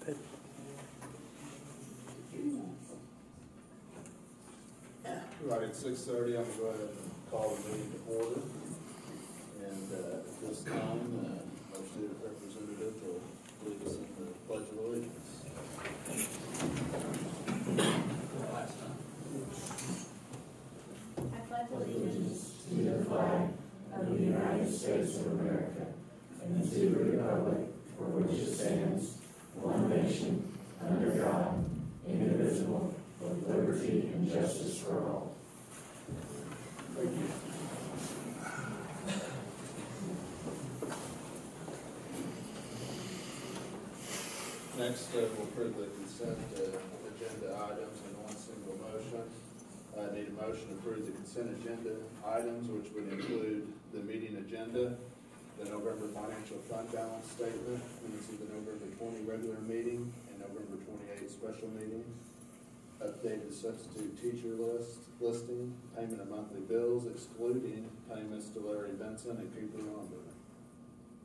Right at 6:30, I'm going to go ahead and call the meeting to order. And at this time, our student representative will lead us in the Pledge of Allegiance. I pledge allegiance to the flag of the United States of America and to the republic for which it stands, one nation, under God, indivisible, with liberty and justice for all. Thank you. Next, we'll approve the consent agenda items in one single motion. I need a motion to approve the consent agenda items, which would include the meeting agenda, the November financial fund balance statement, minutes of the November 20 regular meeting, and November 28 special meeting, updated substitute teacher listing, payment of monthly bills, excluding payments to Larry Benson and Cooper Lumber.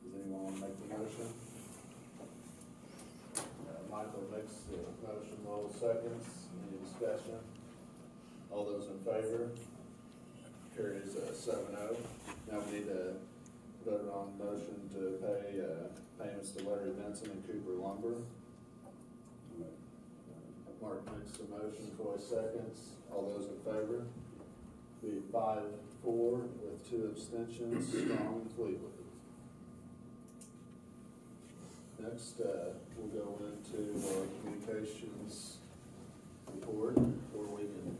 Does anyone want to make the motion? Michael makes the motion, Lowell seconds. Any discussion? All those in favor? Carries 7-0. Now we need to vote on motion to pay payments to Larry Benson and Cooper Lumber. Mark makes the motion, Troy seconds. All those in favor? Be 5-4 with 2 abstentions. Strong and Fleetwood. Next, we'll go into our communications report, where we can.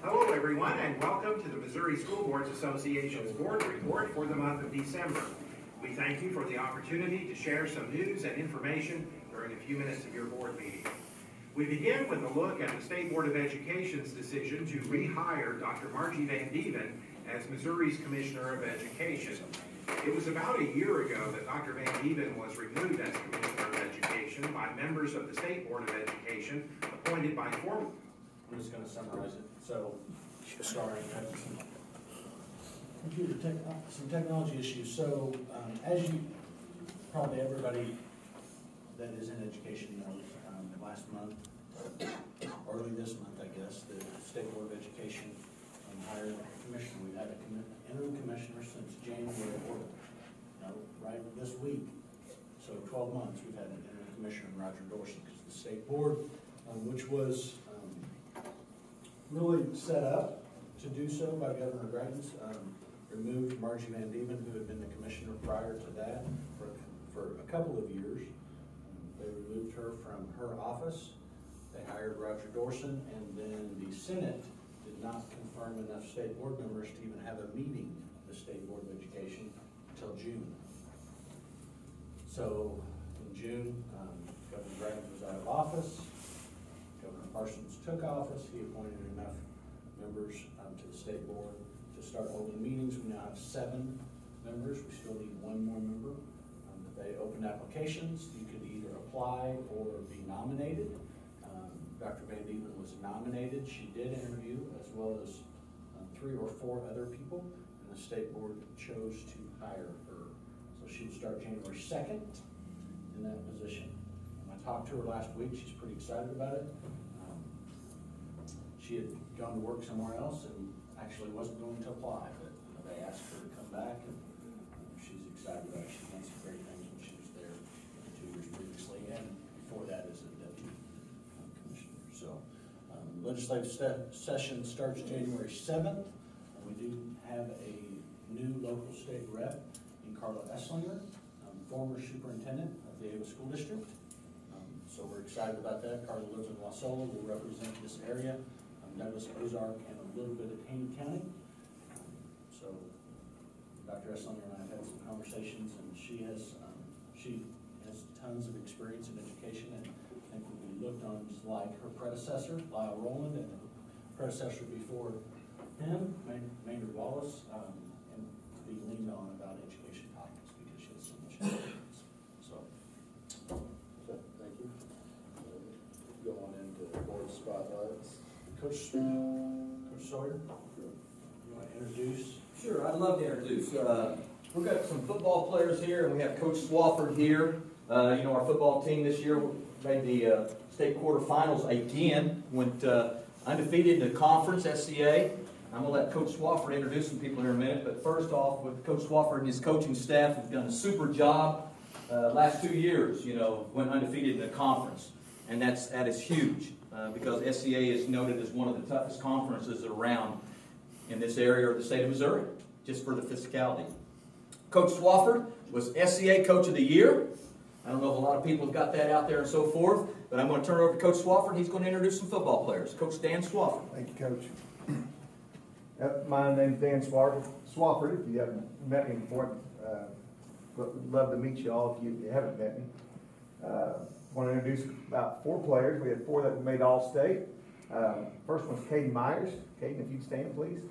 Hello everyone, and welcome to the Missouri School Boards Association's board report for the month of December. We thank you for the opportunity to share some news and information during a few minutes of your board meeting. We begin with a look at the State Board of Education's decision to rehire Dr. Margie Van Dieven as Missouri's Commissioner of Education. It was about a year ago that Dr. Van Dieven was removed as Commissioner of Education by members of the State Board of Education appointed by former. I'm just going to summarize it. So, sorry, I had some technology issues. So, as you, probably everybody that is in education knows, last month, early this month, I guess, the State Board of Education hired a commissioner. We've had an interim commissioner since January, right this week. So 12 months we've had an interim commissioner, Roger Dorsey, because the State Board, which was really set up to do so by Governor Greitens, removed Margie Van Dieven, who had been the commissioner prior to that for a couple of years. They removed her from her office. They hired Roger Dorson, and then the Senate did not confirm enough state board members to even have a meeting of the State Board of Education until June. So in June, Governor Greitens was out of office. Governor Parsons took office. He appointed enough members to the state board to start holding meetings. We now have 7 members. We still need 1 more member. They opened applications. You could either apply or be nominated. Dr. Van Dieven was nominated. She did interview, as well as 3 or 4 other people, and the state board chose to hire her. So she would start January 2nd in that position. I talked to her last week. She's pretty excited about it. She had gone to work somewhere else and actually wasn't going to apply, but they asked her to come back, and she's excited about it. She's done some great things when she was there 2 years previously, and before that as a deputy commissioner. So legislative session starts January 7th. We do have a new local state rep in Carla Esslinger, former superintendent of the Ava School District. So we're excited about that. Carla lives in Wasola, will represent this area, Douglas, Ozark, and a little bit of Taney County. So Dr. Esslinger and I have had some conversations, and she has tons of experience in education, and I think will be looked on like her predecessor, Lyle Rowland, and the predecessor before him, Maynard Wallace, and to be leaned on about education topics because she has so much experience. So, Okay, thank you. Going into board spotlights. Coach Sawyer, you want to introduce? Sure, I'd love to introduce. We've got some football players here, and we have Coach Swafford here. You know, our football team this year made the state quarterfinals again, went undefeated in the conference, SCA. I'm going to let Coach Swafford introduce some people here in a minute, but first off, with Coach Swafford and his coaching staff have done a super job. Last 2 years, you know, went undefeated in the conference, and that is huge because SCA is noted as one of the toughest conferences around in this area of the state of Missouri, just for the physicality. Coach Swafford was SCA Coach of the Year. I don't know if a lot of people have got that out there and so forth, but I'm going to turn it over to Coach Swafford. He's going to introduce some football players. Coach Dan Swafford. Thank you, Coach. My name's Dan Swafford. If you haven't met me before, would love to meet you all if you haven't met me. Want to introduce about 4 players. We had 4 that made All-State. First one's Caden Myers. Caden, if you'd stand, please.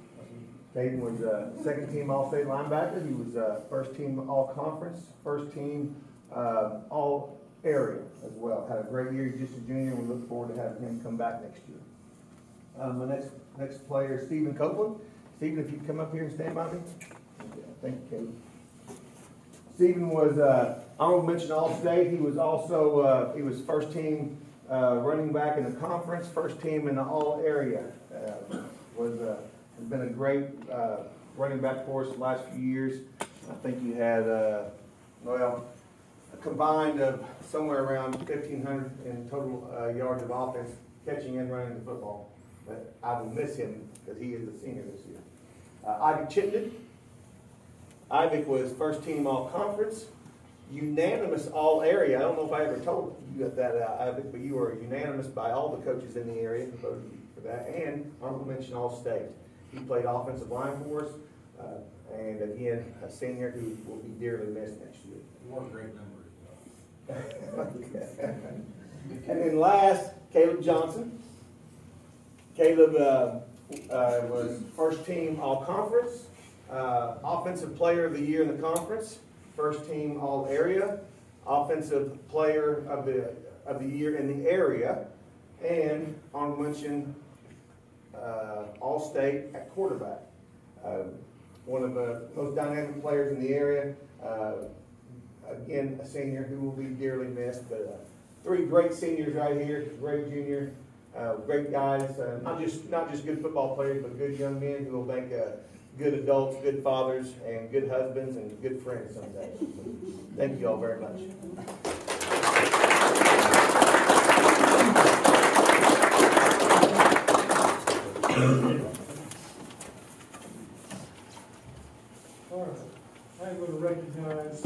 Caden was second team All-State linebacker. He was first team All-Conference, first team All-Area as well. Had a great year. He's just a junior, and we look forward to having him come back next year. My next player is Stephen Copeland. Stephen, if you'd come up here and stand by me. Thank you, Caden. Stephen was honorable mention All-State. He was also he was first team running back in the conference, first team in the All-Area. Has been a great running back for us the last few years. I think you had a combined of somewhere around 1,500 in total yards of offense, catching and running the football. But I will miss him because he is a senior this year. Ivic Chittenden. Ivic was first team All-Conference, unanimous All-Area. I don't know if I ever told you that, Ivic, but you were unanimous by all the coaches in the area who voted for that, and honorable mention All-State. He played offensive line for us, and again, a senior who will be dearly missed next year. What a great number. And then last, Caleb Johnson. Caleb was first team All-Conference, Offensive Player of the Year in the conference, first team All-Area, Offensive Player of the Year in the area, and honorable mention All-State at quarterback. One of the most dynamic players in the area. Again, a senior who will be dearly missed. But 3 great seniors right here, great junior, great guys. Not just good football players, but good young men who will make good adults, good fathers, and good husbands and good friends someday. Thank you all very much. All right, I'm going to recognize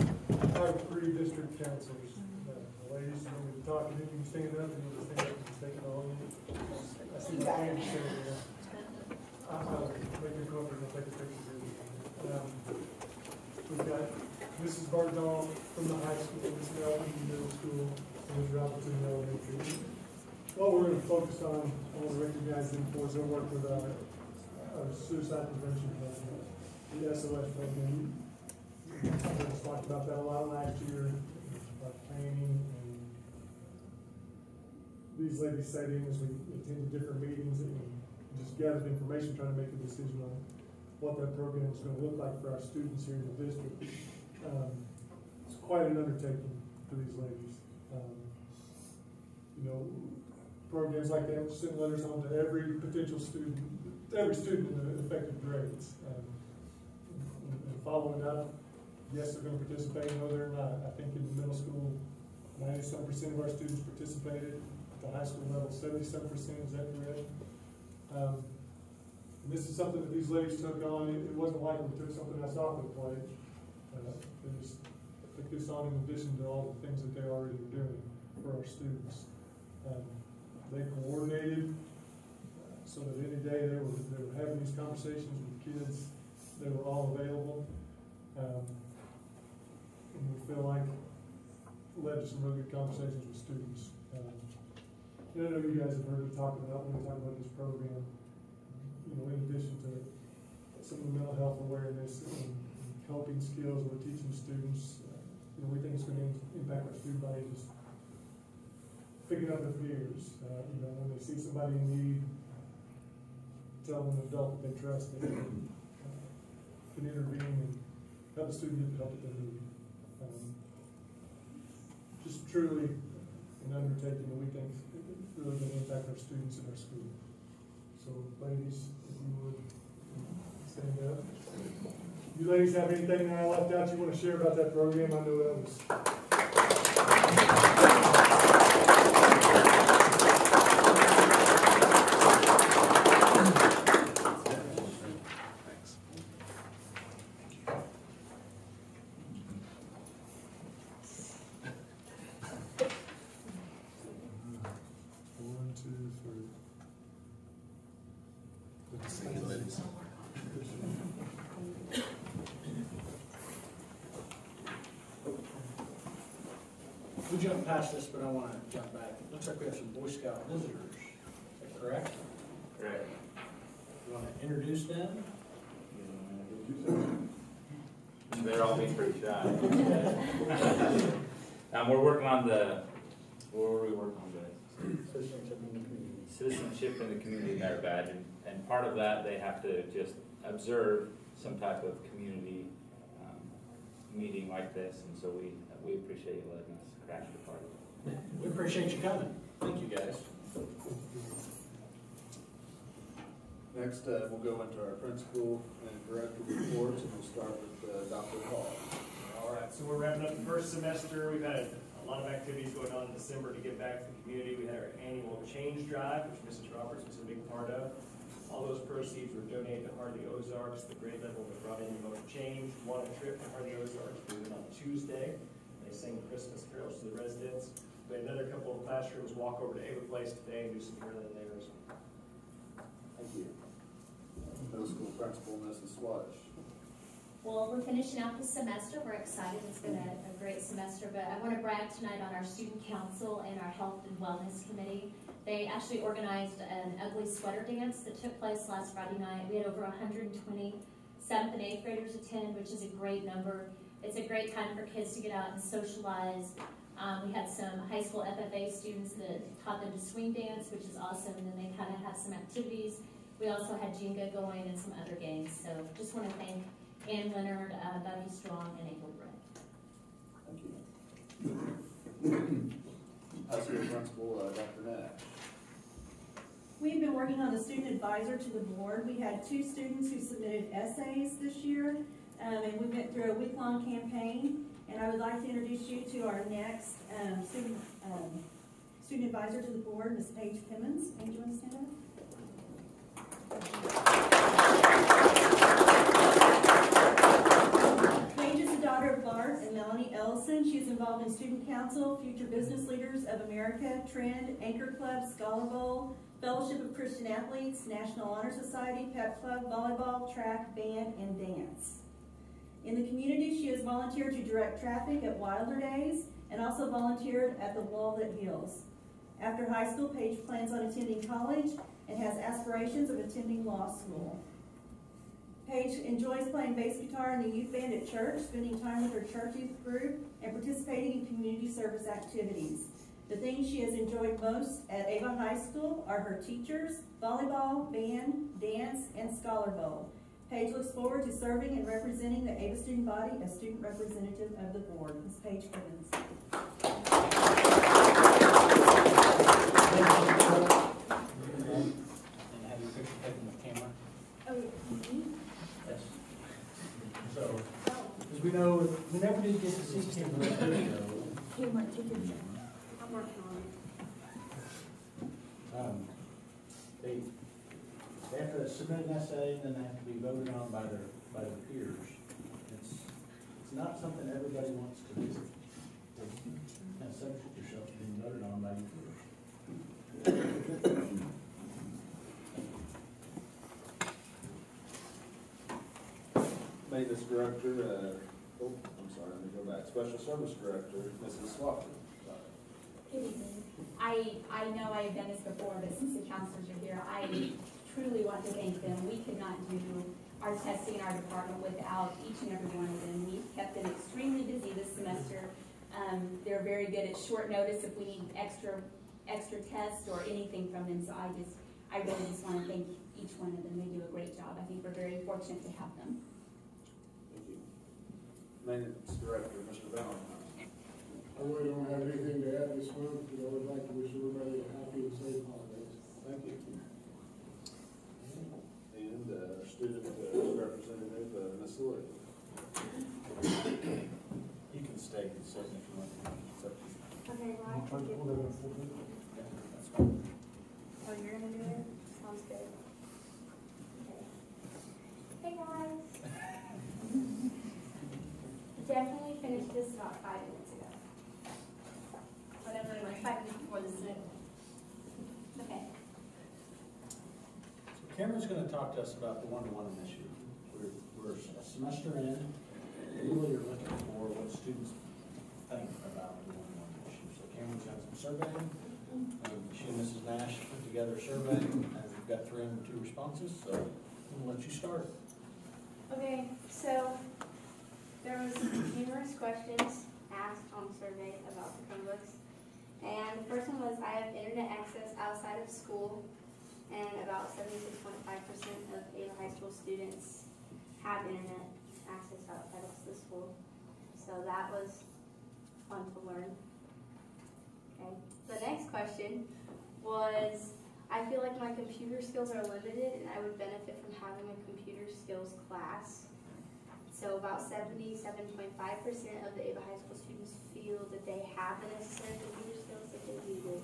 our 3 district councilors. The ladies, when we're talking, you can stand up and you can stand up and take it all in. I see my hand standing there. I'll make it go over and I'll take a picture here. We've got Mrs. Bardall from the high school, Mrs. Alvin middle school, and Mrs. Robertson elementary. What we're going to focus on, I want to recognize them for is their work with our suicide prevention program, the SOS program. We talked about that a lot last year, about planning, and these ladies sat in as we attended different meetings and just gathered information, trying to make a decision on what that program is going to look like for our students here in the district. It's quite an undertaking for these ladies. Programs like that send letters home to every potential student, every student in the affected grades. And following up, yes, they're going to participate, no, they're not. I think in the middle school, 97% of our students participated. At the high school level, 77%, is that correct? And this is something that these ladies took on. It wasn't like we took something else off the plate. They just took this on in addition to all the things that they already were doing for our students. They coordinated so that any day they were having these conversations with kids, they were all available. And we feel like led to some really good conversations with students. And I know you guys have heard me talk about, when we talk about this program, you know, in addition to some of the mental health awareness and helping skills we're teaching students, you know, we think it's going to impact our student body, just picking up their peers. You know, when they see somebody in need, telling an adult that they trust, they can intervene and help the student get the help that they need. Just truly an undertaking that we think is really going to impact our students in our school. So, ladies, if you would stand up. You ladies have anything that I left out you want to share about that program? I know that was. We jumped past this, but I want to jump back. It looks like we have some Boy Scout visitors. Is that correct? Correct. You want to introduce them? They're all being pretty shy. We're working on what were we working on today? Citizenship in the community merit badge, and part of that they have to just observe some type of community meeting like this, and so we appreciate you letting us crash the party. We appreciate you coming. Thank you, guys. Next, we'll go into our principal and director reports, and we'll start with Dr. Hall. All right, so we're wrapping up the first semester. We've had a lot of activities going on in December to get back to the community. We had our annual change drive, which Mrs. Roberts was a big part of. All those proceeds were donated to Hardy Ozarks, the grade level that brought in the most change. Won a trip to Hardy Ozarks. We went on Tuesday. They sang Christmas carols to the residents. We had another couple of classrooms walk over to Ava Place today and do some drilling there as well. Thank you. Middle school principal, Mrs. Swatch. Well, we're finishing out the semester. We're excited. It's been a great semester, but I want to brag tonight on our student council and our health and wellness committee. They actually organized an ugly sweater dance that took place last Friday night. We had over 120 7th and 8th graders attend, which is a great number. It's a great time for kids to get out and socialize. We had some high school FFA students that taught them to swing dance, which is awesome, and then they kind of had some activities. We also had Jenga going and some other games. So just want to thank Ann Leonard, Becky Strong, and April Brett. Thank you. High school principal, Dr. Nash. We've been working on the student advisor to the board. We had 2 students who submitted essays this year, and we went through a week-long campaign. And I would like to introduce you to our next student advisor to the board, Ms. Paige Pimmons. Paige, you want to stand up? Paige is the daughter of Bart and Melanie Ellison. She is involved in Student Council, Future Business Leaders of America, Trend, Anchor Club, Scholar Bowl, Fellowship of Christian Athletes, National Honor Society, Pep Club, Volleyball, Track, Band, and Dance. In the community, she has volunteered to direct traffic at Wilder Days and also volunteered at the Wall That Heals. After high school, Paige plans on attending college and has aspirations of attending law school. Paige enjoys playing bass guitar in the youth band at church, spending time with her church youth group, and participating in community service activities. The things she has enjoyed most at Ava High School are her teachers, volleyball, band, dance, and Scholar Bowl. Paige looks forward to serving and representing the Ava student body as student representative of the board. Ms. Paige Pimmons. And have your picture taken with camera? Oh, Yes. So, as we know, we never did get to see Kim Ritter, so I'm working on it. they have to submit an essay, and then they have to be voted on by their peers. It's not something everybody wants to do. To kind of subject yourself to being voted on by your peers. Maintenance director, I'm sorry, let me go back. Special service director, Mrs. Swafford. Good evening. I know I have done this before, but since the counselors are here, I truly want to thank them. We could not do our testing in our department without each and every one of them. We've kept them extremely busy this semester. They're very good at short notice if we need extra tests or anything from them. So I really just want to thank each one of them. They do a great job. I think we're very fortunate to have them. Thank you. Maintenance Director, Mr. Valentine. I really don't have anything to add this month, but I would like to wish everybody a happy and safe holidays. Thank you. And student representative, Ms. Lloyd. You can stay and sit if you want. It's up to you. Okay, well, I can get this. Yeah, that's fine. Oh, you're gonna do it? Sounds good. Okay. Hey, guys. Definitely finished this about 5 minutes ago. Whatever it was, 5 minutes before the Zoom. Okay. So Cameron's gonna talk to us about the one-to-one initiative. We're a semester in, we really are looking for what students think about the one-to-one initiative. So Cameron's got some surveying. She and Mrs. Nash put together a survey, and we've got 302 responses, so we'll let you start. Okay, so there was numerous questions asked on the survey about the Chromebooks. And the first one was, I have internet access outside of school, and about 76.5% of Ava High School students have internet access outside of the school. So that was fun to learn. Okay. The next question was, I feel like my computer skills are limited and I would benefit from having a computer skills class. So about 77.5% of the Ava High School students feel that they have the necessary computer skills that they needed.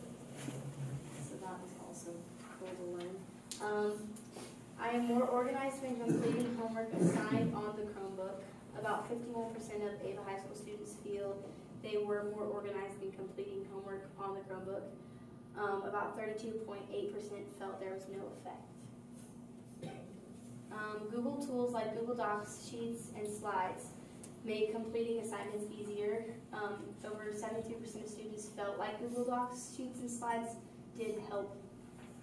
So that was also cool to learn. I am more organized when completing homework assigned on the Chromebook. About 51% of Ava High School students feel they were more organized in completing homework on the Chromebook. About 32.8% felt there was no effect. Google tools like Google Docs, Sheets, and Slides made completing assignments easier. Over 72% of students felt like Google Docs, Sheets, and Slides did help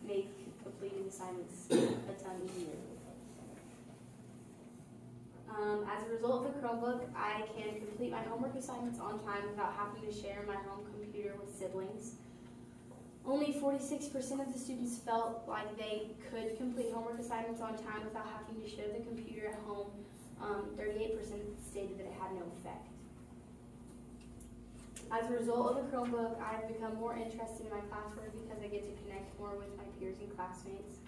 make completing assignments a ton easier. As a result of the Chromebook, I can complete my homework assignments on time without having to share my home computer with siblings. Only 46% of the students felt like they could complete homework assignments on time without having to share the computer at home. 38% stated that it had no effect. As a result of the Chromebook, I have become more interested in my classwork because I get to connect more with my peers and classmates.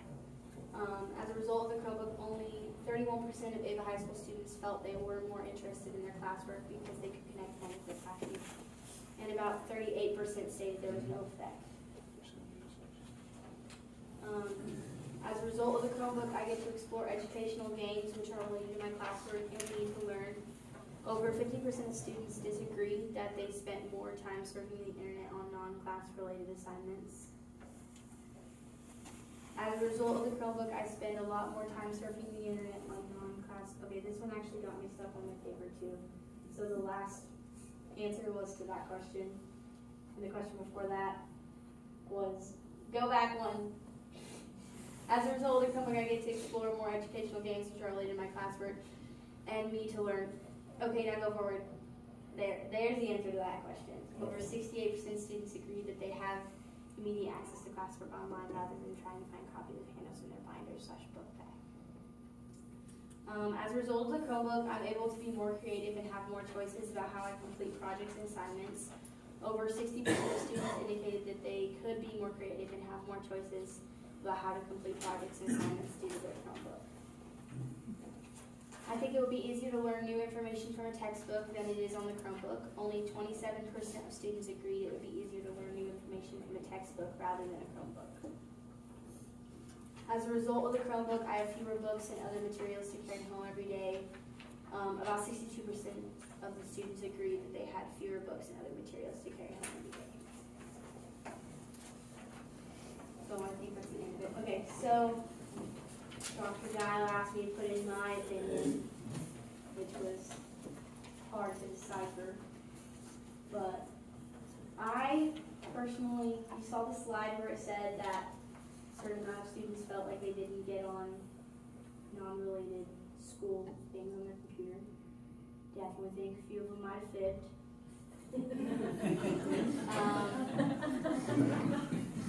As a result of the Chromebook, only 31% of Ava High School students felt they were more interested in their classwork because they could connect more with their classmates. And about 38% stated there was no effect. As a result of the Chromebook, I get to explore educational games which are related to my classwork and need to learn. Over 50% of students disagree that they spent more time surfing the internet on non-class related assignments. As a result of the Chromebook, I spend a lot more time surfing the internet on non-class. Okay, this one actually got me stuck on my paper too. So the last answer was to that question. And the question before that was, go back one. As a result of the Chromebook, I get to explore more educational games which are related to my classwork and me to learn. Okay, now go forward. There's the answer to that question. Over 68% of students agree that they have immediate access to classwork online rather than trying to find copies of handouts in their binders/book bag. As a result of the Chromebook, I'm able to be more creative and have more choices about how I complete projects and assignments. Over 60% of students indicated that they could be more creative and have more choices about how to complete projects and assignments due to their Chromebook. I think it would be easier to learn new information from a textbook than it is on the Chromebook. Only 27% of students agreed it would be easier to learn new information from a textbook rather than a Chromebook. As a result of the Chromebook, I have fewer books and other materials to carry home every day. About 62% of the students agreed that they had fewer books and other materials to carry home every day. So I think that's the end of it. Okay, so Dr. Dial asked me to put in my opinion, which was hard to decipher, but I personally, you saw the slide where it said that a certain amount of students felt like they didn't get on non-related school things on their computer. Definitely think a few of them might have fibbed.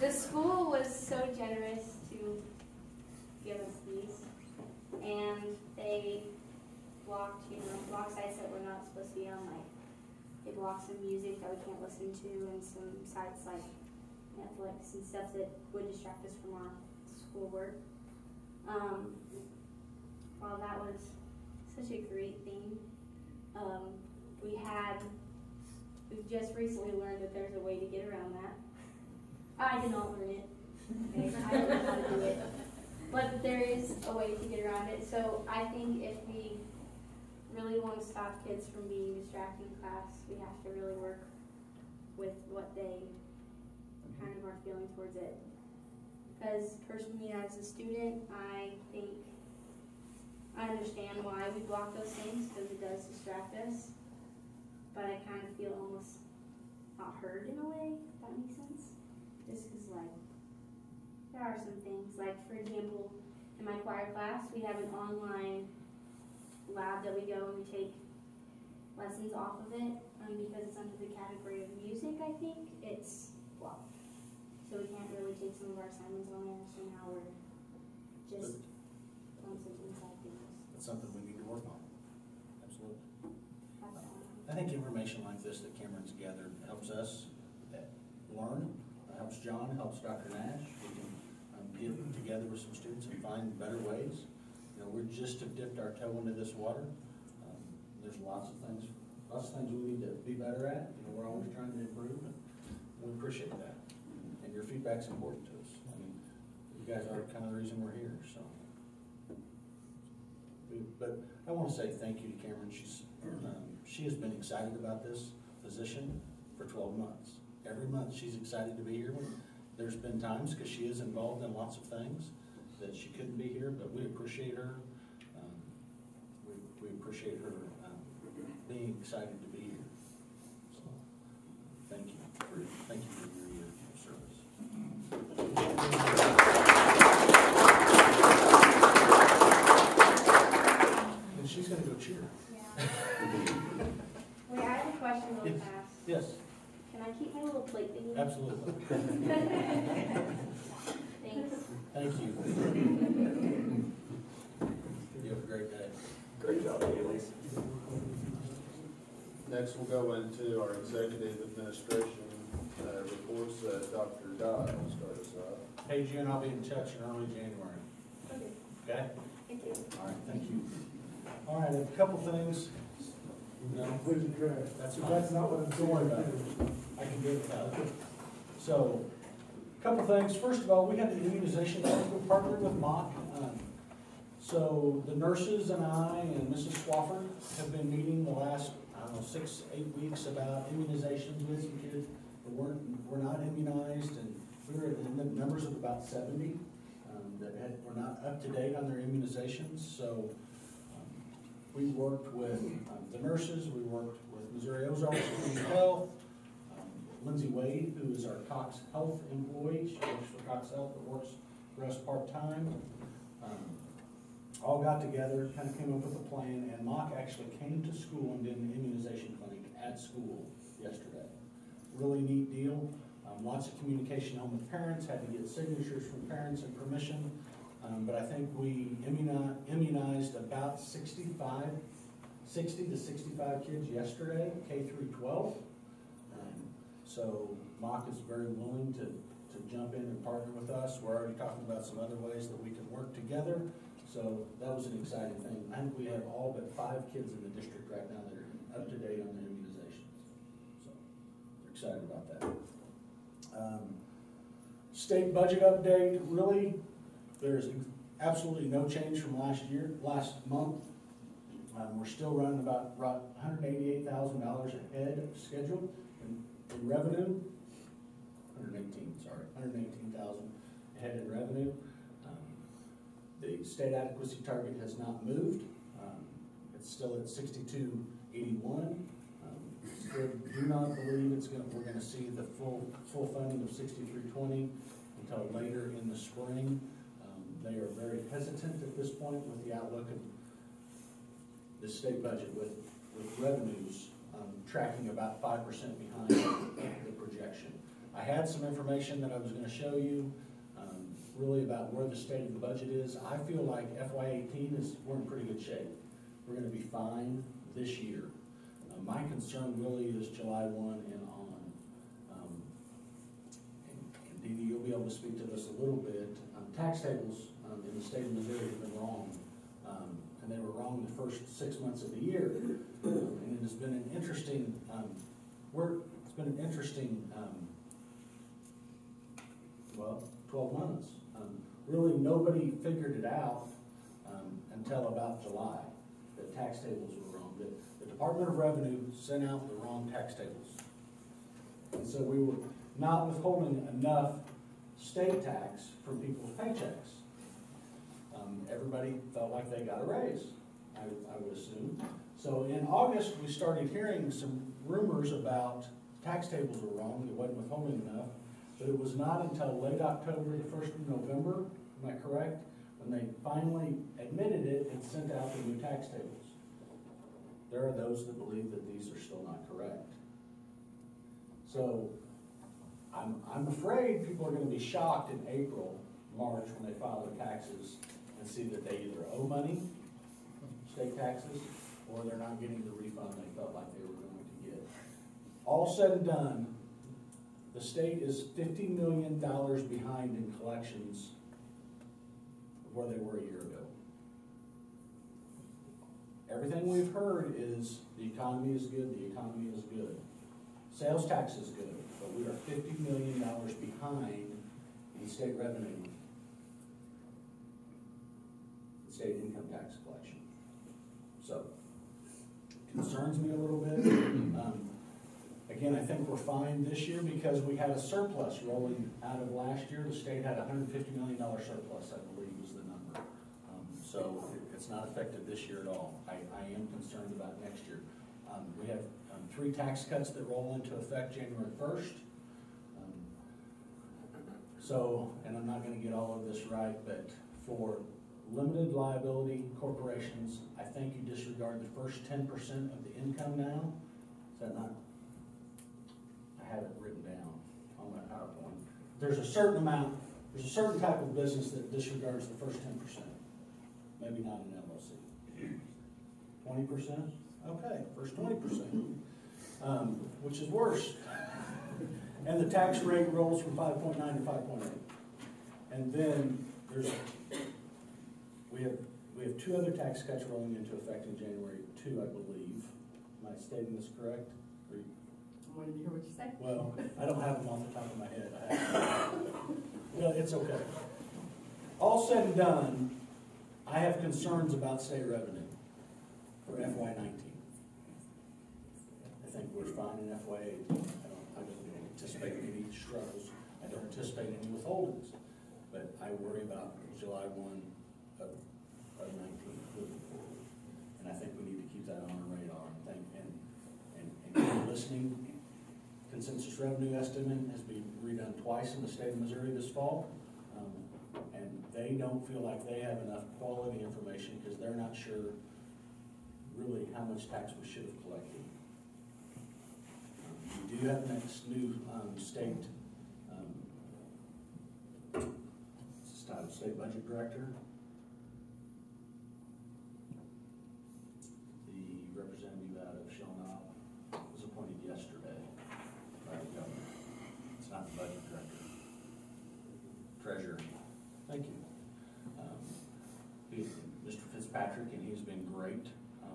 The school was so generous to give us these, and they blocked sites that we're not supposed to be on, like they blocked some music that we can't listen to, and some sites like Netflix and stuff that would distract us from our schoolwork. While that was such a great thing, we've just recently learned that there's a way to get around that. I did not learn it. Okay? I don't know how to do it. But there is a way to get around it. So I think if we really want to stop kids from being distracted in class, we have to really work with what they kind of are feeling towards it. Because personally, as a student, I think I understand why we block those things, because it does distract us. But I kind of feel almost not heard in a way, if that makes sense. Just because, like, there are some things, like, for example, in my choir class, we have an online lab that we go and we take lessons off of it, because it's under the category of music, I think, it's blocked. So we can't really take some of our assignments on there, so now we're just on some inside things. That's something we need to work on. Absolutely. That's I think information like this that Cameron's gathered helps us learn, helps John, helps Dr. Nash. We can get together with some students and find better ways. You know, we just have dipped our toe into this water. There's lots of things we need to be better at. You know, we're always trying to improve, and we appreciate that. And your feedback's important to us. I mean, you guys are kind of the reason we're here. So, but I want to say thank you to Cameron. She has been excited about this position for 12 months. Every month she's excited to be here. There's been times, because she is involved in lots of things, that she couldn't be here, but we appreciate her. We appreciate her being excited to be here. So, thank you for your year of service. And she's going to go cheer. Yeah. Wait, I have a question really fast. Yes. Can I keep my little plate thingy? Absolutely. Thanks. Thank you. You have a great day. Great job, Haley. Next, we'll go into our executive administration reports. Dr. Dodd will start us off. Paige, you and I'll be in touch in early January. Okay. Okay? Thank you. All right, thank you. All right, a couple things. No, Including trash. that's So fine. that's not what I'm Don't worry about it. I can do it without it. So, a couple things. First of all, we had the immunization clinic. We partnered with Mock. So the nurses and I and Mrs. Swafford have been meeting the last, 6, 8 weeks about immunizations with some kids that were not immunized, and we were in the numbers of about 70 that were not up to date on their immunizations. So we worked with the nurses, we worked with Missouri Ozarks Community Health, Lindsay Wade, who is our Cox Health employee. She works for Cox Health, but works for us part-time. All got together, kind of came up with a plan, and Mock actually came to school and did an immunization clinic at school yesterday. Really neat deal. Lots of communication home with parents, had to get signatures from parents and permission. But I think we immunized about 60 to 65 kids yesterday, K through 12. So Mock is very willing to jump in and partner with us. We're already talking about some other ways that we can work together. So that was an exciting thing. I think we have all but 5 kids in the district right now that are up to date on their immunizations. So we're excited about that. State budget update, really, there's absolutely no change from last month. We're still running about $188,000 ahead of schedule in revenue. 118,000 ahead in revenue. The state adequacy target has not moved. It's still at 6281. still do not believe we're gonna see the full funding of 6320 until later in the spring. They are very hesitant at this point with the outlook of the state budget with revenues tracking about 5% behind the projection. I had some information that I was gonna show you, really about where the state of the budget is. I feel like FY18 we're in pretty good shape. We're gonna be fine this year. My concern really is July 1 and on. And Dee Dee, you'll be able to speak to this a little bit. Tax tables in the state of Missouri have been wrong. And they were wrong the first 6 months of the year. And it has been an interesting, 12 months. Really, nobody figured it out until about July, that tax tables were wrong. The Department of Revenue sent out the wrong tax tables. And so we were not withholding enough state tax from people's paychecks. Everybody felt like they got a raise, I would assume. So in August, we started hearing some rumors about tax tables were wrong, it wasn't withholding enough. But it was not until late October, the 1st of November, am I correct? When they finally admitted it and sent out the new tax tables. There are those that believe that these are still not correct. So I'm afraid people are going to be shocked in April, March, when they file their taxes and see that they either owe money, state taxes, or they're not getting the refund they felt like they were going to get. All said and done, the state is $50 million behind in collections of where they were a year ago. Everything we've heard is the economy is good, the economy is good. Sales tax is good, but we are $50 million behind in state revenue, the state income tax collection. So, concerns me a little bit. Again, I think we're fine this year because we had a surplus rolling out of last year. The state had a $150 million surplus, I believe was the number. So it's not affected this year at all. I am concerned about next year. We have 3 tax cuts that roll into effect January 1st. And I'm not going to get all of this right, but for limited liability corporations, I think you disregard the first 10% of the income now. Is that not? I have it written down on my PowerPoint. There's a certain amount, there's a certain type of business that disregards the first 10%. Maybe not an LLC. 20%? Okay, first 20%, which is worse. And the tax rate rolls from 5.9 to 5.8. And then we have 2 other tax cuts rolling into effect in January 2, I believe. Am I stating this correct? I wanted to hear what you said. Well, I don't have them off the top of my head. Well, it's okay. All said and done, I have concerns about state revenue for FY19. I think we're fine in FY18. I don't anticipate any struggles. I don't anticipate any withholdings. But I worry about July 1 of 19 moving forward. And I think we need to keep that on our radar. And listening, consensus revenue estimate has been redone twice in the state of Missouri this fall. And they don't feel like they have enough quality information because they're not sure really how much tax we should have collected. We do have next new state, state budget director. The representative out of Shellknop was appointed yesterday by the governor. It's not the budget director. Treasurer. Thank you. Mr. Fitzpatrick, and he's been great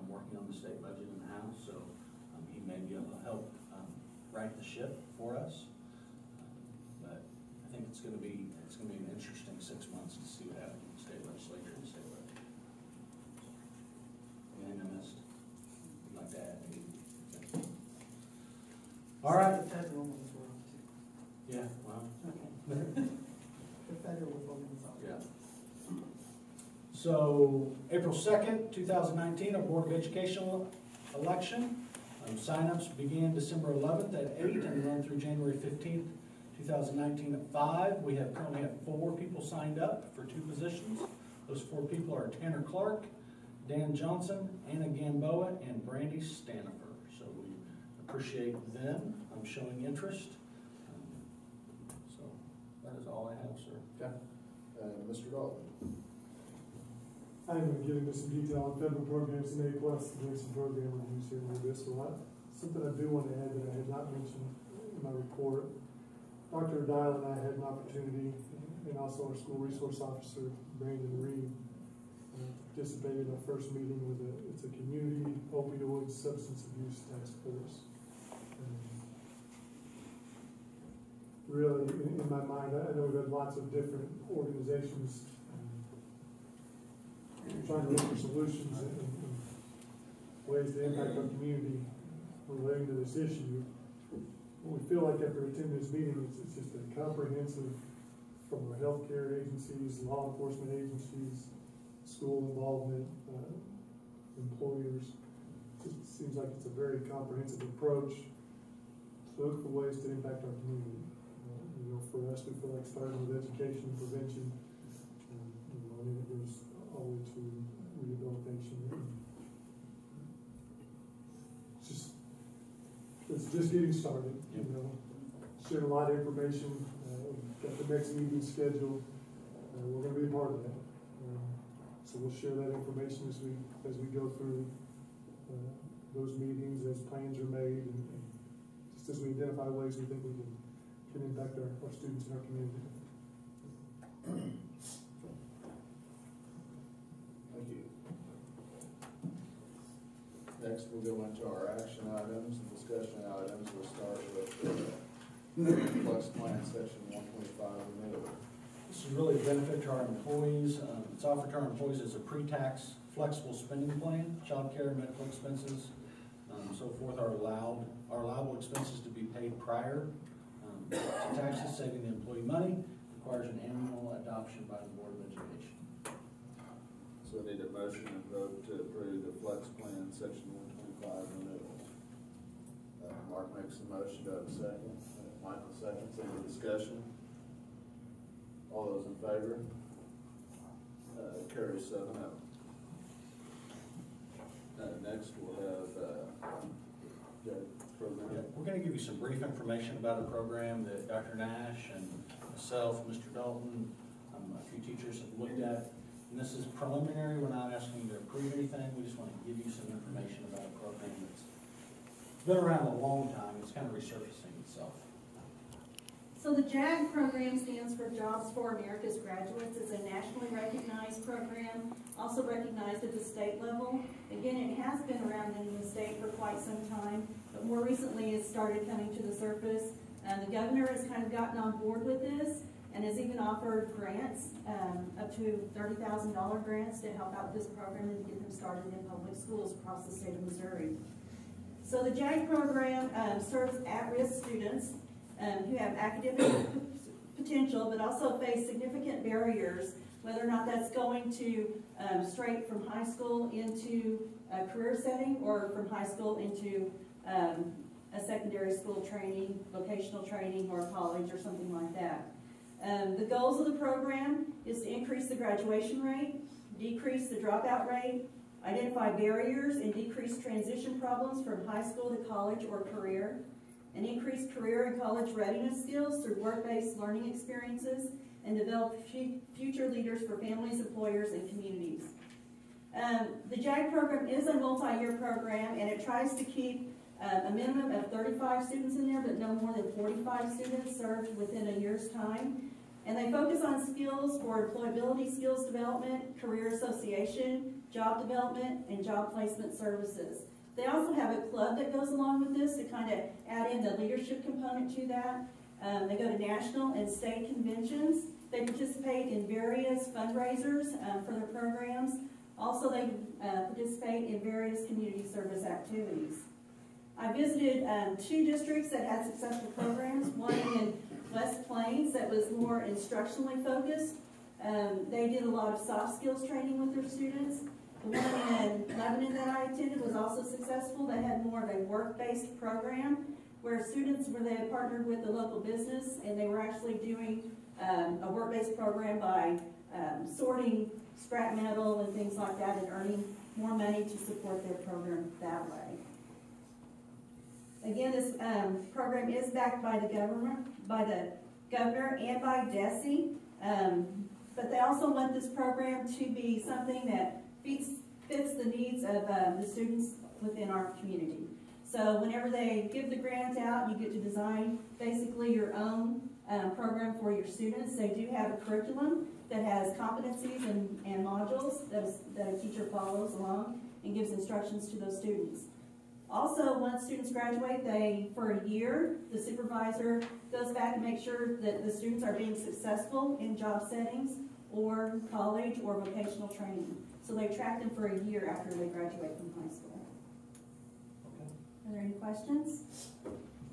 working on the state budget in the House, so he may be able to help right the ship for us. But I think it's going to be an interesting 6 months to see what happens in the state legislature and the state budget. Anything I missed? You'd like to add? Okay. All right. The federal ones were off too. Yeah. Well. Okay. The federal ones off. Yeah. So, April 2nd, 2019, our Board of Education election. Sign-ups began December 11th at 8 and run through January 15th, 2019 at 5. We have currently have 4 people signed up for 2 positions. Those 4 people are Tanner Clark, Dan Johnson, Anna Gamboa, and Brandy Stanifer. So we appreciate them showing interest. So that is all I have, sir. Okay. Mr. Dalton. I'm going to get into some detail on federal programs and A+, doing some program reviews here with this. Something I do want to add that I had not mentioned in my report. Dr. Dial and I had an opportunity, and also our school resource officer, Brandon Reed, participated in our first meeting with it's a community opioid substance abuse task force. Really, in my mind, I know we've had lots of different organizations trying to look for solutions and ways to impact our community relating to this issue. We feel like after attending this meeting, it's just a comprehensive, from our healthcare agencies, law enforcement agencies, school involvement, employers. It just seems like it's a very comprehensive approach to look for ways to impact our community. For us, we feel like starting with education and prevention, and it goes all the way to rehabilitation. It's just getting started, sharing a lot of information, got the next meeting scheduled, we're going to be a part of that. So we'll share that information as we go through those meetings, as plans are made, and just as we identify ways we think we can impact our students in our community. Thank you. Next, we'll go into our action items and discussion items. We'll start with the Flex Plan Section 125 renewal. This is really a benefit to our employees. It's offered to our employees as a pre-tax flexible spending plan, child care, medical expenses, so forth are allowable expenses to be paid prior to taxes, saving the employee money. Requires an annual adoption by the Board of Education. So I need a motion and vote to approve the Flex Plan Section 125 renewal. Mark makes the motion. Do I have a second? Michael seconds. Any discussion? All those in favor? Carries 7-0. Next, we'll have program. We're going to give you some brief information about a program that Dr. Nash and myself, Mr. Dalton, a few teachers have looked at. And this is preliminary. We're not asking you to approve anything. We just want to give you some information about a program that's been around a long time. It's kind of resurfacing itself. So the JAG program stands for Jobs for America's Graduates. It's a nationally recognized program, also recognized at the state level. Again, it has been around in the state for quite some time, but more recently it started coming to the surface. The governor has kind of gotten on board with this and has even offered grants, up to $30,000 grants to help out with this program and to get them started in public schools across the state of Missouri. So the JAG program serves at-risk students who have academic potential, but also face significant barriers, whether or not that's going to straight from high school into a career setting or from high school into a secondary school training, vocational training, or college or something like that. The goals of the program is to increase the graduation rate, decrease the dropout rate, identify barriers and decrease transition problems from high school to college or career, and increase career and college readiness skills through work-based learning experiences, and develop future leaders for families, employers, and communities. The JAG program is a multi-year program, and it tries to keep a minimum of 35 students in there, but no more than 45 students served within a year's time. And they focus on skills for employability skills development, career association, job development, and job placement services. They also have a club that goes along with this to kind of add in the leadership component to that. They go to national and state conventions. They participate in various fundraisers for their programs. Also, they participate in various community service activities. I visited 2 districts that had successful programs, one in West Plains that was more instructionally focused. They did a lot of soft skills training with their students. The one in Lebanon that I attended was also successful. They had more of a work-based program where they had partnered with the local business, and they were actually doing a work-based program by sorting scrap metal and things like that and earning more money to support their program that way. Again, this program is backed by the governor and by DESE, but they also want this program to be something that fits the needs of the students within our community. So whenever they give the grant out, you get to design basically your own program for your students. They do have a curriculum that has competencies and modules that a teacher follows along and gives instructions to those students. Also, once students graduate, for a year, the supervisor goes back and makes sure that the students are being successful in job settings or college or vocational training. So they track them for a year after they graduate from high school. Are there any questions?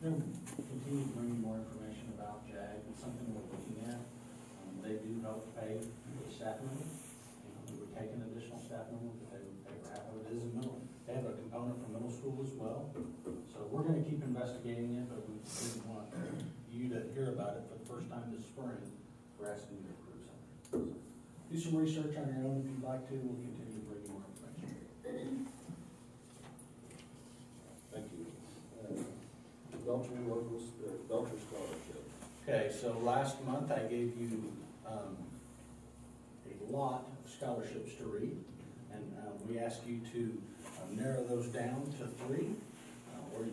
Continue to bring you more information about JAG. It's something we're looking at. They do help pay for staff members. We would take an additional staff member, but they would pay for half of it. It is in middle. They have a component for middle school as well. So we're going to keep investigating it, but we didn't want you to hear about it for the first time this spring. We're asking you to approve something. So do some research on your own if you'd like to. We'll continue to bring you more information. Thank you. Belcher Scholarship. Okay, so last month I gave you a lot of scholarships to read, and we asked you to narrow those down to 3, or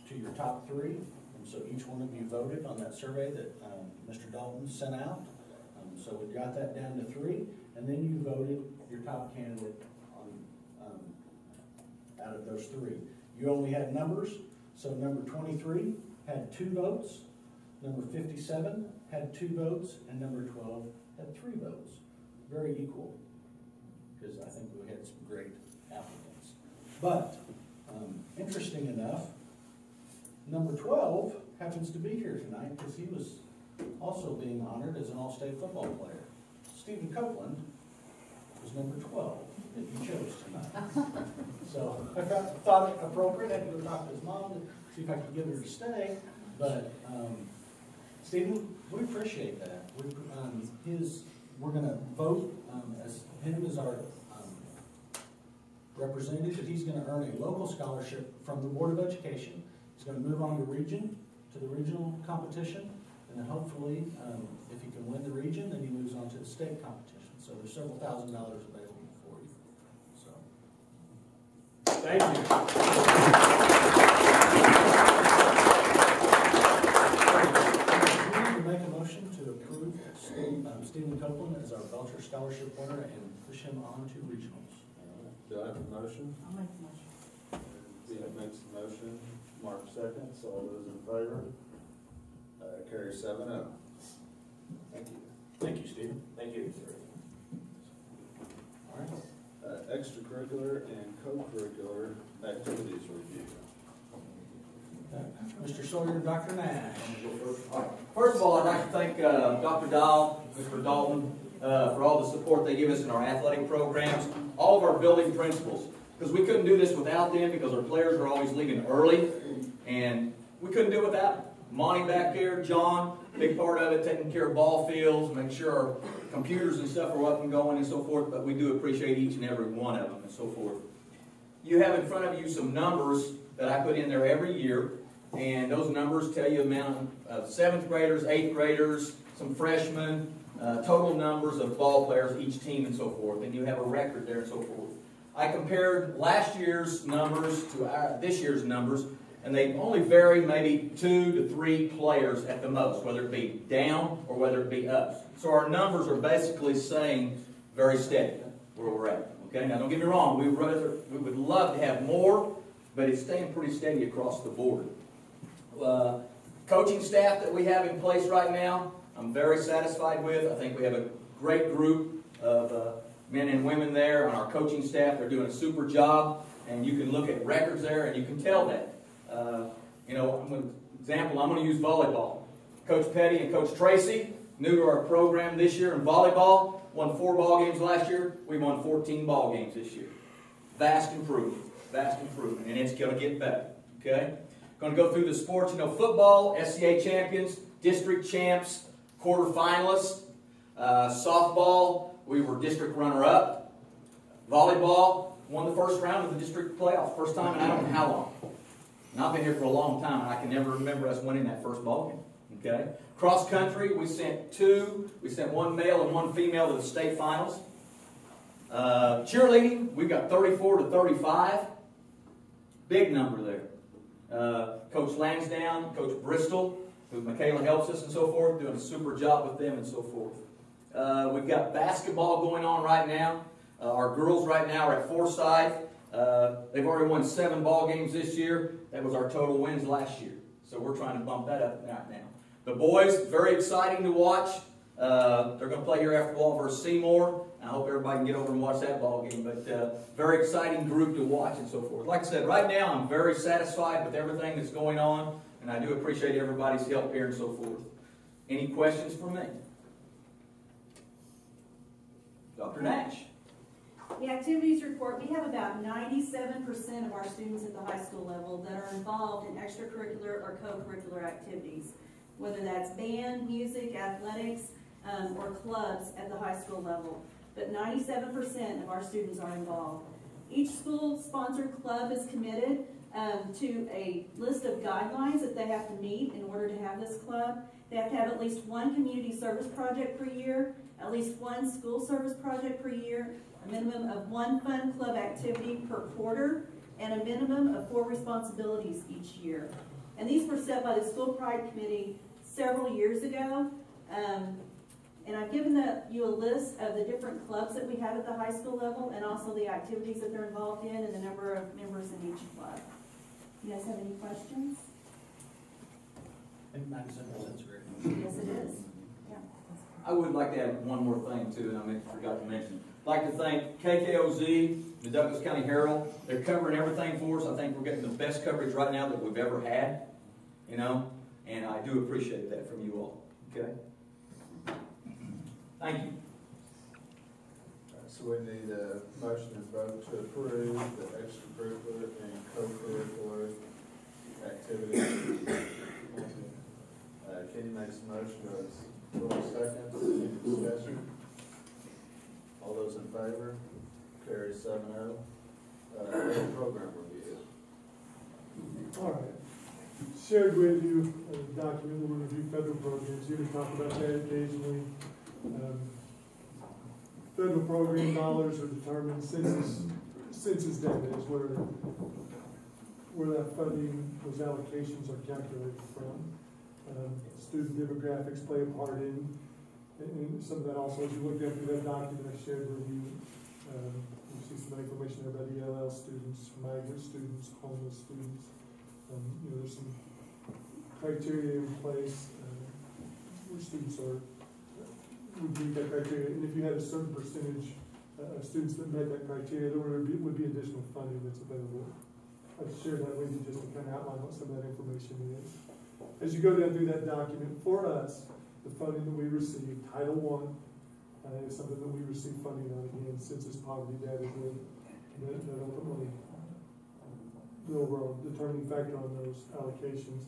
to your top 3. And so each one of you voted on that survey that Mr. Dalton sent out. So we got that down to 3, and then you voted your top candidate on out of those 3. You only had numbers, so number 23 had 2 votes, number 57 had 2 votes, and number 12 had 3 votes. Very equal, because I think we had some great applicants. But, interesting enough, number 12 happens to be here tonight because he was also being honored as an all-state football player. Stephen Copeland was number 12 that you chose tonight. So I thought it appropriate. I had to go talk to his mom to see if I could get her to stay. But Stephen, we appreciate that. We're going to vote as him as our representative, but he's going to earn a local scholarship from the Board of Education. He's going to move on to the regional competition, and then hopefully, if he can win the region, then he moves on to the state competition. So there's several $1,000s available for you. So, thank you. Make a motion to approve Stephen Copeland as our Belcher Scholarship winner and push him on to regionals. Do I have a motion? I'll make the motion. Steve makes the motion. Mark seconds. All those in favor? Carry 7-0. Thank you. Thank you, Stephen. Thank you, sir. All right. Extracurricular and co-curricular activities review. Mr. Sawyer, Dr. Nash. All right. First of all, I'd like to thank Dr. Dahl, Mr. Dalton, for all the support they give us in our athletic programs, all of our building principals, because we couldn't do this without them because our players are always leaving early, and we couldn't do it without them. Monty back there, John, big part of it, taking care of ball fields, making sure our computers and stuff are up and going and so forth, but we do appreciate each and every one of them and so forth. You have in front of you some numbers that I put in there every year, and those numbers tell you the amount of 7th graders, 8th graders, some freshmen, total numbers of ball players, each team and so forth, and you have a record there and so forth. I compared last year's numbers to this year's numbers, and they only vary maybe 2 to 3 players at the most, whether it be down or whether it be up. So our numbers are basically staying very steady where we're at. Okay, now don't get me wrong, we would love to have more, but it's staying pretty steady across the board. Coaching staff that we have in place right now, I'm very satisfied with. I think we have a great group of men and women there on our coaching staff. They're doing a super job, and you can look at records there and you can tell that. Example, I'm going to use volleyball. Coach Petty and Coach Tracy, new to our program this year in volleyball, won 4 ball games last year. We won 14 ball games this year. vast improvement, and it's going to get better, okay? Going to go through the sports, football, SCA champions, district champs, quarterfinalists, softball, we were district runner-up, volleyball, won the first round of the district playoffs, first time in I don't know how long. And I've been here for a long time, and I can never remember us winning that first ball game, okay? Cross country, we sent one male and one female to the state finals. Cheerleading, we got 34 to 35. Big number there. Coach Lansdowne, Coach Bristol, who Michaela helps us and so forth, doing a super job with them and so forth. We've got basketball going on right now. Our girls right now are at Forsyth. They've already won 7 ball games this year. That was our total wins last year. So we're trying to bump that up right now. The boys, very exciting to watch. They're going to play here after Wall versus Seymour. I hope everybody can get over and watch that ball game. But very exciting group to watch and so forth. Like I said, right now I'm very satisfied with everything that's going on. And I do appreciate everybody's help here and so forth. Any questions for me? Dr. Nash. The activities report, we have about 97% of our students at the high school level that are involved in extracurricular or co-curricular activities, whether that's band, music, athletics, or clubs at the high school level. But 97% of our students are involved. Each school-sponsored club is committed to a list of guidelines that they have to meet in order to have this club. They have to have at least one community service project per year, at least one school service project per year, a minimum of one fun club activity per quarter, and a minimum of 4 responsibilities each year. And these were set by the School Pride Committee several years ago. And I've given you a list of the different clubs that we have at the high school level and also the activities that they're involved in and the number of members in each club. You guys have any questions? I think 97%'s great. Yes, it is. Yeah. I would like to add one more thing too, and I forgot to mention. I'd like to thank KKOZ, the Douglas County Herald. They're covering everything for us. I think we're getting the best coverage right now that we've ever had, and I do appreciate that from you all. Okay? Thank you. So we need a motion and vote to approve the extracurricular and co-curricular activities. Kenny makes a motion, Roy seconds, any discussion? All those in favor? Carry 7-0. Program review. All right. Shared with you a document where we review federal programs. You can talk about that occasionally. Federal program dollars are determined census data is where that funding, those allocations are calculated from. Student demographics play a part in some of that also. As you look at through that document I shared with you, you see some information there about ELL students, migrant students, homeless students. There's some criteria in place where students would meet that criteria. And if you had a certain percentage of students that met that criteria, there would be additional funding that's available. I've shared that with you just to kind of outline what some of that information is. As you go down through that document, for us, the funding that we receive, Title I, is something that we receive funding on, again, census poverty data, that ultimately the overall determining factor on those allocations.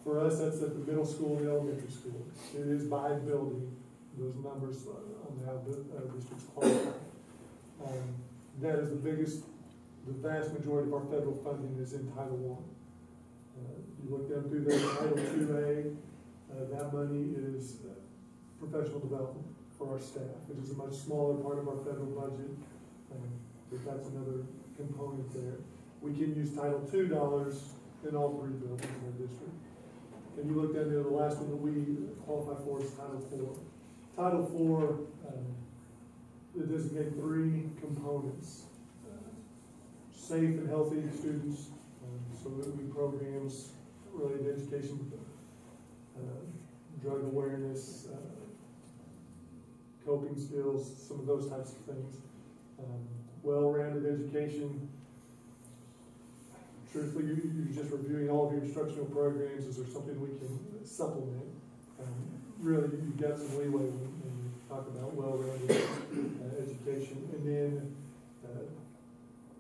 For us, that's at the middle school and elementary school. It is by building, those numbers on how the districts qualify. That is the vast majority of our federal funding is in Title I. You look down through there, Title IIA, that money is professional development for our staff. It is a much smaller part of our federal budget, but that's another component there. We can use Title II dollars in all 3 buildings in our district. And you look down there, the last one that we qualify for is Title IV. Title IV, it designates 3 components. Safe and healthy students, so that we programs related to education, drug awareness, coping skills, some of those types of things. Well-rounded education. Truthfully, you're just reviewing all of your instructional programs. Is there something we can supplement? Really, you've got some leeway when you talk about well-rounded education. And then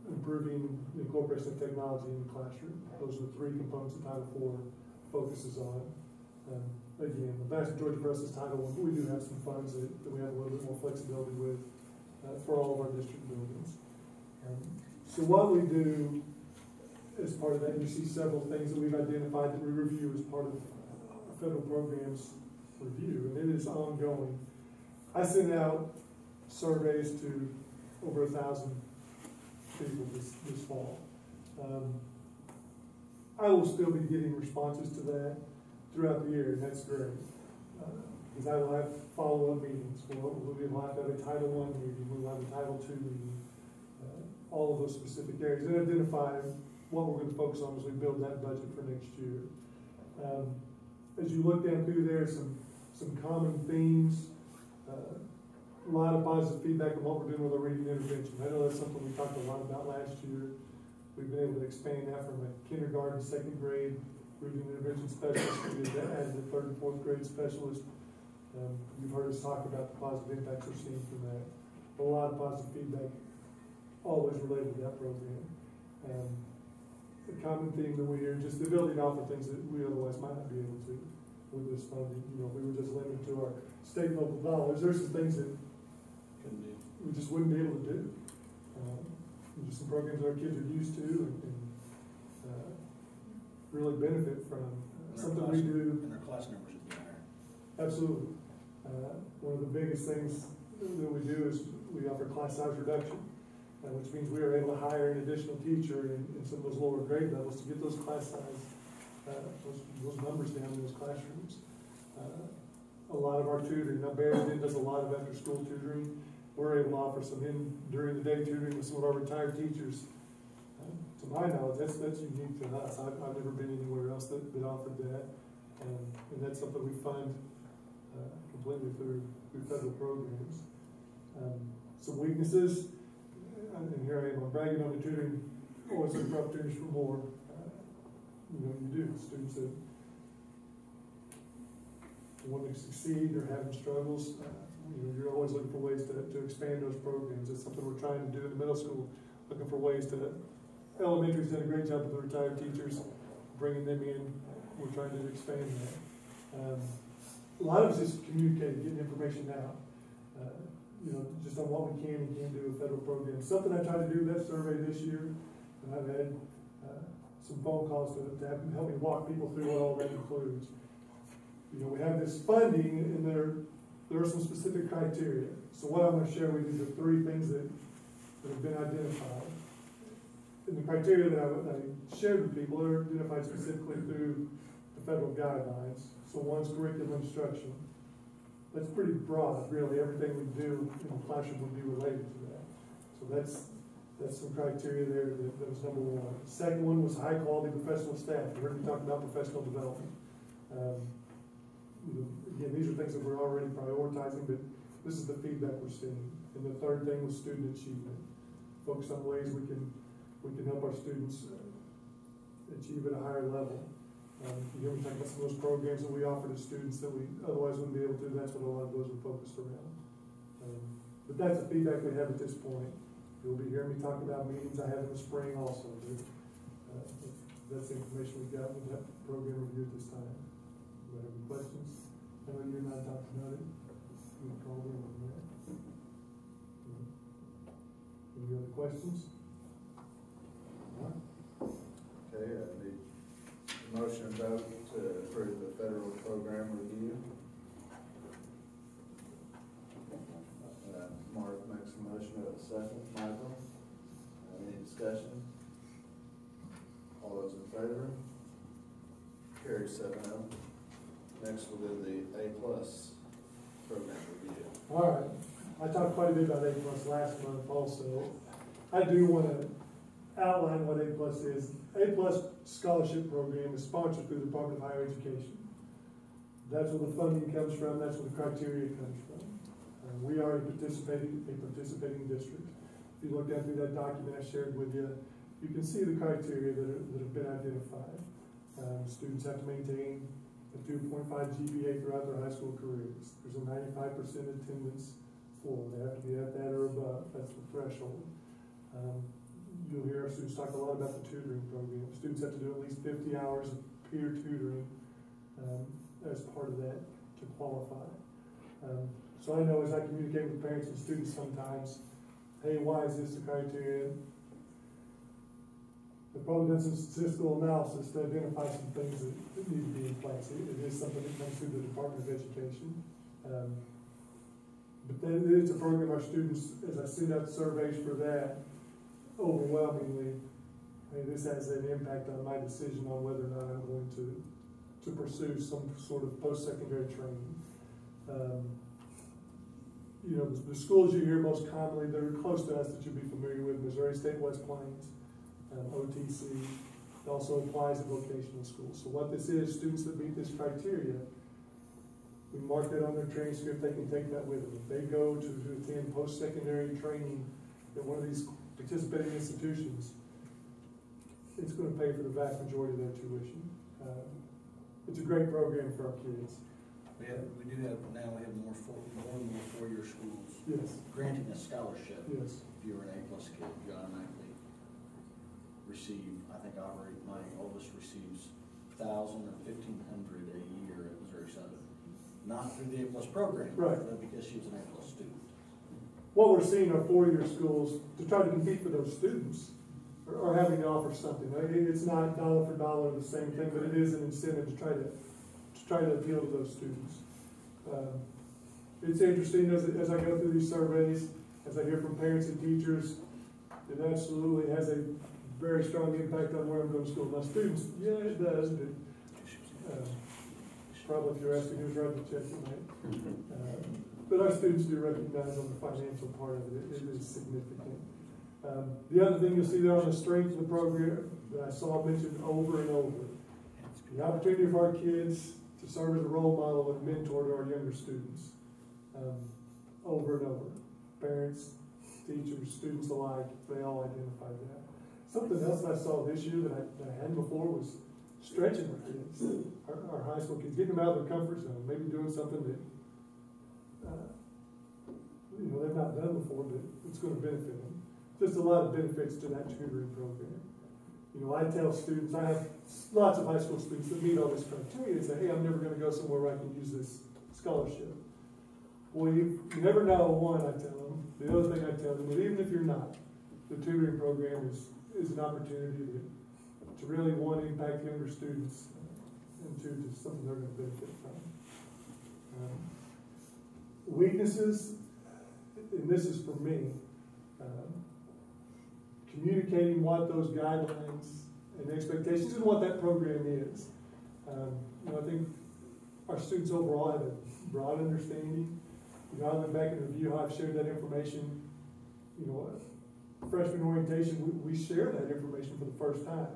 improve improving the incorporation of technology in the classroom. Those are the three components that Title IV focuses on. Again, the vast majority for us is Title I, but we do have some funds that we have a little bit more flexibility with for all of our district buildings. So what we do as part of that, you see several things that we've identified that we review as part of our federal programs review, and it is ongoing. I sent out surveys to over 1,000 people this fall. I will still be getting responses to that throughout the year, and that's great. Because I will have follow-up meetings. We'll have to have a Title I meeting, we'll have a Title II meeting, all of those specific areas, and identify what we're going to focus on as we build that budget for next year. As you look down through there, some common themes, a lot of positive feedback on what we're doing with our reading intervention. I know that's something we talked a lot about last year. We've been able to expand that from a kindergarten, second grade reading intervention specialist to add the third and fourth grade specialist. You've heard us talk about the positive impacts we're seeing from that. A lot of positive feedback, always related to that program. The common theme that we hear, just the ability to offer things that we otherwise might not be able to with this funding. You know, if we were just limited to our state and local dollars, there's some things that we just wouldn't be able to do. Just some programs our kids are used to and really benefit from. Something we do. And our class numbers would be higher. Absolutely. One of the biggest things that we do is we offer class size reduction, which means we are able to hire an additional teacher in some of those lower grade levels to get those class size, those numbers down in those classrooms. A lot of our tutoring, now Barrington does a lot of after school tutoring. We're able to offer some during the day tutoring with some of our retired teachers. To my knowledge, that's unique to us. I've never been anywhere else that offered that. And that's something we fund completely through federal programs. Some weaknesses, and here I am, I'm bragging on the tutoring, always looking for opportunities for more. You know, you do. Students that want to succeed or having struggles, you know, you're always looking for ways to expand those programs. That's something we're trying to do in the middle school, looking for ways to. Elementary's done a great job with the retired teachers, bringing them in. We're trying to expand that. A lot of us just communicating, getting information out. You know, just on what we can and can't do with federal programs. Something I tried to do that survey this year, and I've had some phone calls to help me walk people through what all that includes. You know, we have this funding, and there are some specific criteria. So what I'm going to share with you are the three things that have been identified. And the criteria that I shared with people are identified specifically through the federal guidelines. So one's curriculum instruction. That's pretty broad, really. Everything we do in the classroom would be related to that. So that's some criteria there that was number one. Second one was high quality professional staff. You heard me talk about professional development. You know, again, these are things that we're already prioritizing, but this is the feedback we're seeing. And the third thing was student achievement. Focus on ways we can help our students achieve at a higher level. You hear me talk about some of those programs that we offer to students that we otherwise wouldn't be able to. That's what a lot of those are focused around. But that's the feedback we have at this point. You'll be hearing me talk about meetings I have in the spring also. That's the information we've got with that program review at this time. Do you have any questions? I know you're not Dr. Nutty. You can call in on that. Any other questions? Okay, I need a motion and vote to approve the federal program review. Mark makes a motion, at a second. Michael, any discussion? All those in favor? Carry 7-0. Next we'll do the A+ program review. All right. I talked quite a bit about A+ last month also. I do want to outline what A+ is. A+ scholarship program is sponsored through the Department of Higher Education. That's where the funding comes from. That's where the criteria comes from. We are a participating district. If you look down through that document I shared with you, you can see the criteria that have been identified. Students have to maintain a 2.5 GPA throughout their high school careers. There's a 95% attendance floor. They have to be at that or above. That's the threshold. you'll hear our students talk a lot about the tutoring program. Students have to do at least 50 hours of peer tutoring as part of that to qualify. So I know as I communicate with parents and students sometimes, hey, why is this the criteria? I've probably done some statistical analysis to identify some things that need to be in place. It is something that comes through the Department of Education. But then it is a program our students, as I send out surveys for that, overwhelmingly, hey, this has an impact on my decision on whether or not I'm going to pursue some sort of post-secondary training. You know, the schools you hear most commonly, they're close to us that you'll be familiar with, Missouri State West Plains, OTC. It also applies at vocational schools. So what this is, students that meet this criteria, we mark that on their transcript, they can take that with them. If they go to attend post-secondary training at one of these participating institutions, it's going to pay for the vast majority of their tuition. It's a great program for our kids. We do have now more and more four-year schools. Yes. Granting a scholarship. Yes. If you're an A+ kid, you automatically receive, I think my oldest receives $1,000 or $1,500 a year at Missouri Southern. Not through the A+ program, right, but because she was an A+ student. What we're seeing are four-year schools, to try to compete for those students, are having to offer something. It's not dollar for dollar the same thing, but it is an incentive to try to appeal to those students. It's interesting as I go through these surveys, as I hear from parents and teachers, it absolutely has a very strong impact on where I'm going to school. My students, yeah, it does, but probably if you're asking who's writing the check tonight. But our students do recognize on the financial part of it, it is significant. The other thing you'll see there on the strength of the program that I saw mentioned over and over, the opportunity for our kids to serve as a role model and mentor to our younger students. Over and over. Parents, teachers, students alike, they all identified that. Something else that I saw this year that I hadn't before was stretching our kids, our high school kids, getting them out of their comfort zone, maybe doing something that they've not done before, but it's going to benefit them. Just a lot of benefits to that tutoring program. I tell students, I have lots of high school students that meet all this criteria and say, hey, I'm never going to go somewhere where I can use this scholarship. Well, you never know, one, I tell them. The other thing I tell them is even if you're not, the tutoring program is an opportunity to really, one, impact younger students, and two, just something they're going to benefit from. Weaknesses, and this is for me, communicating what those guidelines and expectations and what that program is. I think our students overall have a broad understanding. I went back and review how I've shared that information. Freshman orientation, we share that information for the first time.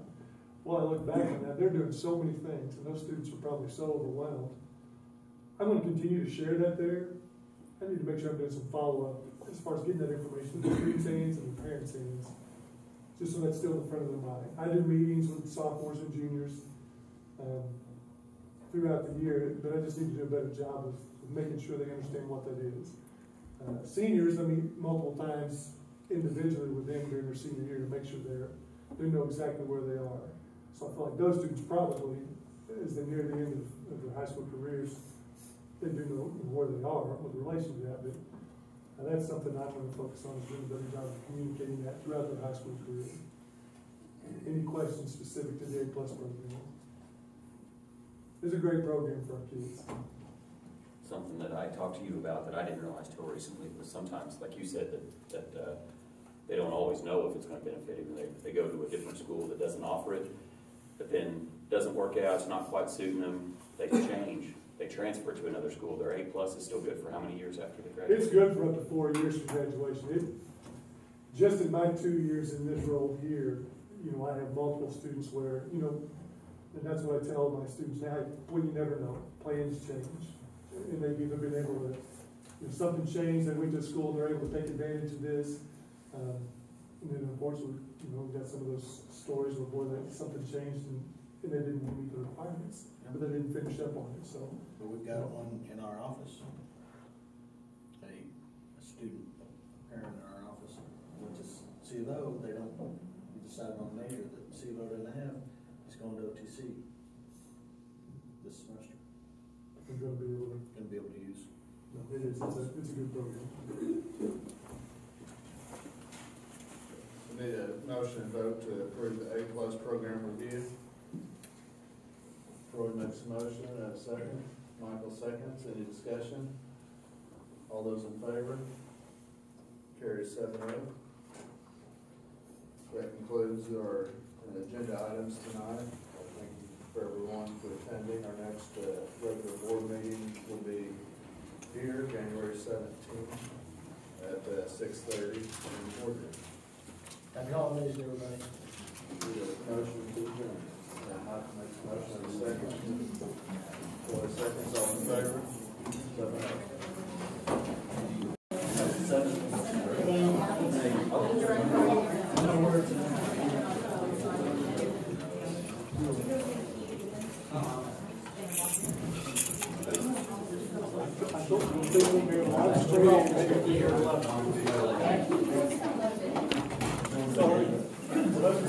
Well, I look back on that, they're doing so many things, and those students are probably so overwhelmed. I'm going to continue to share that there. I need to make sure I'm doing some follow-up as far as getting that information to the students' hands and the parents' hands, just so that's still in front of their mind. I do meetings with sophomores and juniors throughout the year, but I just need to do a better job of making sure they understand what that is. Seniors, I meet multiple times individually with them during their senior year to make sure they know exactly where they are. So I feel like those students probably, as they near the end of their high school careers, they do know where they are with relation to that. But that's something I'm going to focus on, is doing a better job of communicating that throughout their high school career. Any questions specific to the A+ program? It's a great program for our kids. Something that I talked to you about that I didn't realize till recently was sometimes, like you said, that they don't always know if it's going to benefit them. They go to a different school that doesn't offer it, but then doesn't work out, it's not quite suiting them, they change. They transfer to another school. Their A+ is still good for how many years after they graduate? It's good for up to 4 years from graduation. Just in my 2 years in this role here, I have multiple students where, and that's what I tell my students now, well, you never know, plans change. And they've either been able to, if something changed, they went to school and they're able to take advantage of this. And then unfortunately, we've got some of those stories where, boy, something changed and they didn't meet the requirements, but they didn't finish up on it. So, but we've got one in our office, a student, a parent in our office, went to CLO, they don't decided on major that CELO doesn't have, he's going to OTC this semester. We're gonna be able to, Gonna be able to use. no, it's a good program. We need a motion and vote to approve the A+ program review. Troy makes a motion, a second. Michael seconds. Any discussion? All those in favor? Carries 7-0. That concludes our agenda items tonight. Thank you for everyone for attending. Our next regular board meeting will be here, January 17th at 6:30 in the boardroom. Happy holidays, everybody. Need a motion to adjourn. Mike makes a motion in a second. 4 seconds, all in favor? 11:00?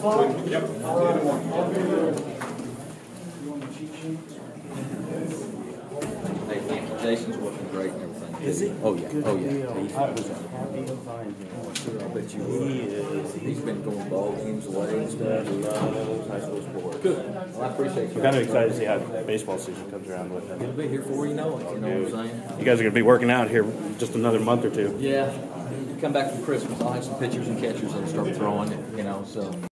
Yep. Hey, Jason's working great and everything. Is he? Oh, yeah, oh, yeah. I was happy to find him. I bet you will. He is. He's been going ball games away and stuff. Loves high school sports. Good. Well, I appreciate you. I'm kind of excited to see how baseball season comes around with It'll him. be here before you know it, you know what I'm saying? You guys are going to be working out here just another month or two. Yeah. Come back from Christmas, I'll have some pitchers and catchers that'll start throwing, you know, so.